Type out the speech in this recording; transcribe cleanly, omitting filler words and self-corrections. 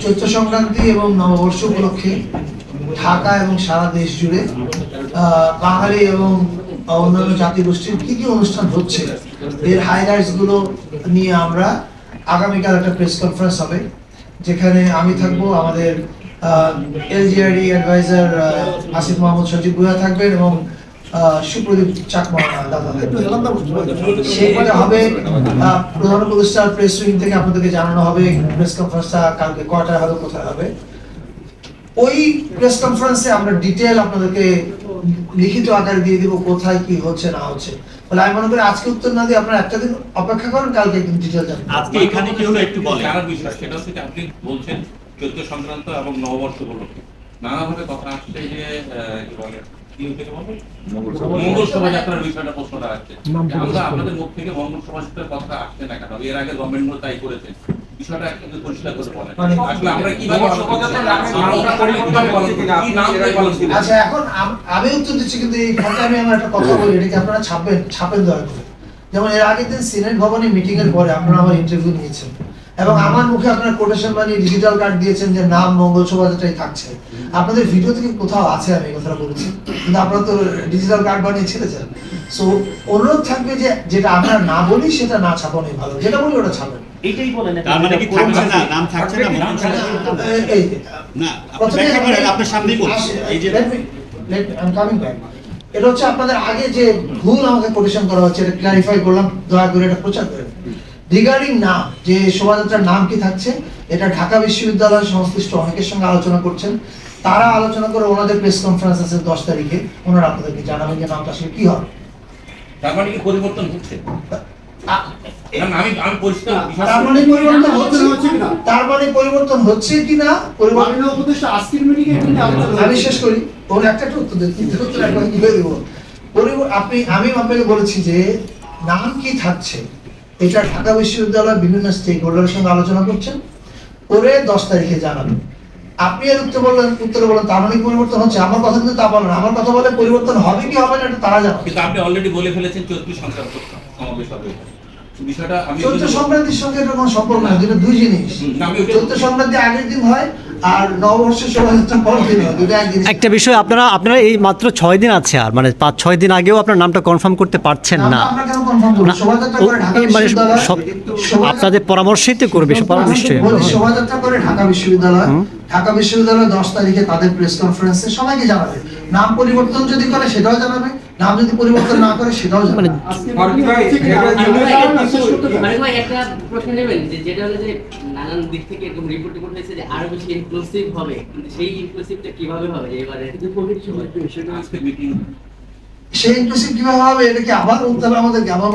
চৈত্র সংক্রান্তি এবং নববর্ষ উপলক্ষে ঢাকা এবং সারা দেশ জুড়ে বাঙালি এবং অন্যান্য জাতিগোষ্ঠীর কি কি অনুষ্ঠান হচ্ছে এর হাইলাইটস গুলো নিয়ে আমরা আগামীকাল একটা প্রেস কনফারেন্স হবে, যেখানে আমি থাকবো, আমাদের এলজিআরডি অ্যাডভাইজার আসিফ মাহমুদ সচিব ভূয়া থাকবেন এবং সুপ্রদীপ চাকমা দাদা সেইটা হবে। প্রধান উপদেষ্টার প্রেস উইং থেকে আপনাদেরকে জানানো হবে প্রেস কনফারেন্সটা কালকে কয়টায় হবে, কোথায় হবে। ওই প্রেস কনফারেন্সে আমরা ডিটেইল আপনাদেরকে লিখিত আকারে দিয়ে দিব কোথায় কি হচ্ছে না হচ্ছে। বলে আমি মনে করি আজকে উত্তর না দিয়ে আপনারা একটা দিন অপেক্ষা করেন, কালকে একদিন ডিটেইল জানবেন। আজকে এখানে কি হলো একটু বলেন। সারা বিষয় সেটা হচ্ছে আপনি বলছেন চৈত্র সংক্রান্ত এবং নববর্ষ উপলক্ষে নানাভাবে কথা আসছে যে কি বলে মঙ্গল শোভাযাত্রার বিষয়টা প্রশ্নটা আসছে। আমরা আপনাদের মুখ থেকে মঙ্গল শোভাযাত্রার কথা আসছে না কেন? এর আগে গভর্নমেন্ট তাই করেছে, বিষয়টা একটু পরিষ্কার করে বলেন। আসলে আমরা কিভাবে আচ্ছা, এখন আমি উত্তর দিচ্ছি, কিন্তু এই ফাঁকে আমি আমার একটা কথা বলি, এটাকে আপনারা ছাপেন দয়া করে। যেমন এর আগের দিন সিনেট ভবনে মিটিং এর পরে আপনারা আমার ইন্টারভিউ নিয়েছেন এবং আমার মুখে আপনারা কোটেশন বানিয়ে ডিজিটাল কার্ড দিয়েছেন যে নাম মঙ্গল শোভাযাত্রাই থাকছে। আপনাদের ভিডিও থেকে কোথাও আছে আমি এই কথাটা বলেছি, কিন্তু আপনারা তো ডিজিটাল কার্ড বানিয়ে ছেড়েছেন। সো অনুরোধ থাকবে যে যেটা আমরা না বলি সেটা না ছাপানোই ভালো, যেটা বলি ওটা ছাপেন। এটাই বলেন। তার মানে কি থাকছে না, নাম থাকছে না, এই না আপনার সামনেই বলছি। এই যে I'm coming back. এটা হচ্ছে আপনাদের আগে যে ভুল আমাকে কোটেশন করা হচ্ছে, এটা ক্লারিফাই করলাম, দয়া করে এটা প্রচার করেন। রিগার্ডিং নাম, যে শোভাযাত্রার নাম কি থাকছে, এটা ঢাকা বিশ্ববিদ্যালয়ের সংশ্লিষ্ট অনেকের সঙ্গে আলোচনা করছেন। তারা আলোচনা করে ওনাদের প্রেস কনফারেন্স আছে 10 তারিখে, ওনারা আপনাদেরকে জানাবেন যে নামটা আসলে কি হবে। তার মানে কি পরিবর্তন হচ্ছে? পরিবর্তন হচ্ছে কিনা আমি শেষ করি, ওর একটা উত্তর আমি আপনাকে বলেছি যে নাম কি থাকছে এটা ঢাকা বিশ্ববিদ্যালয়ের বিভিন্ন স্টেক হোল্ডারের সঙ্গে আলোচনা করছেন, করে 10 তারিখে জানাবেন। আপনি এর উত্তরে বলেন তার মানে পরিবর্তন হচ্ছে, আমার কথা কিন্তু তা বলেন। আমার কথা বলে পরিবর্তন হবে কি হবে না এটা তারা জানে। কিন্তু আপনি অলরেডি বলে ফেলেছেন চৈত্র সংক্রান্ত সমাবেশ হবে। বিষয়টা আমি চৈত্র সংক্রান্তির সঙ্গে এটা কোনো সম্পর্ক না, দুটো দুই জিনিস। চৈত্র সংক্রান্তি আগের দিন হয় আর নববর্ষের শোভাযাত্রা পরের দিন হয়, দুটো একদিন। একটা বিষয়, আপনারা এই মাত্র 6 দিন আছে, আর মানে 5-6 দিন আগেও আপনার নামটা কনফার্ম করতে পারছেন না। আমরা কেন কনফার্ম করব? শোভাযাত্রা করে ঢাকা বিশ্ববিদ্যালয়, আপনাদের পরামর্শই তো করবে নিশ্চয়ই। শোভাযাত্রা করে ঢাকা বিশ্ববিদ্যালয় 10 তারিখে তাদের প্রেস কনফারেন্সে সবাইকে জানাবে। নাম পরিবর্তন যদি করে সেটাও জানাবে, নাম যদি পরিবর্তন না করে সেটাও জানাবে। একটা প্রশ্ন নেবেন যেটা হলো যে নানান দিক থেকে এরকম রিপোর্ট হয়েছে যে আরো বেশি ইনক্লুসিভ হবে, কিন্তু সেই ইনক্লুসিভটা কিভাবে হবে এবারে? সেই ইনক্লুসিভ কিভাবে হবে এটা কি আবার বলতে হবে আমাদেরকে? আবার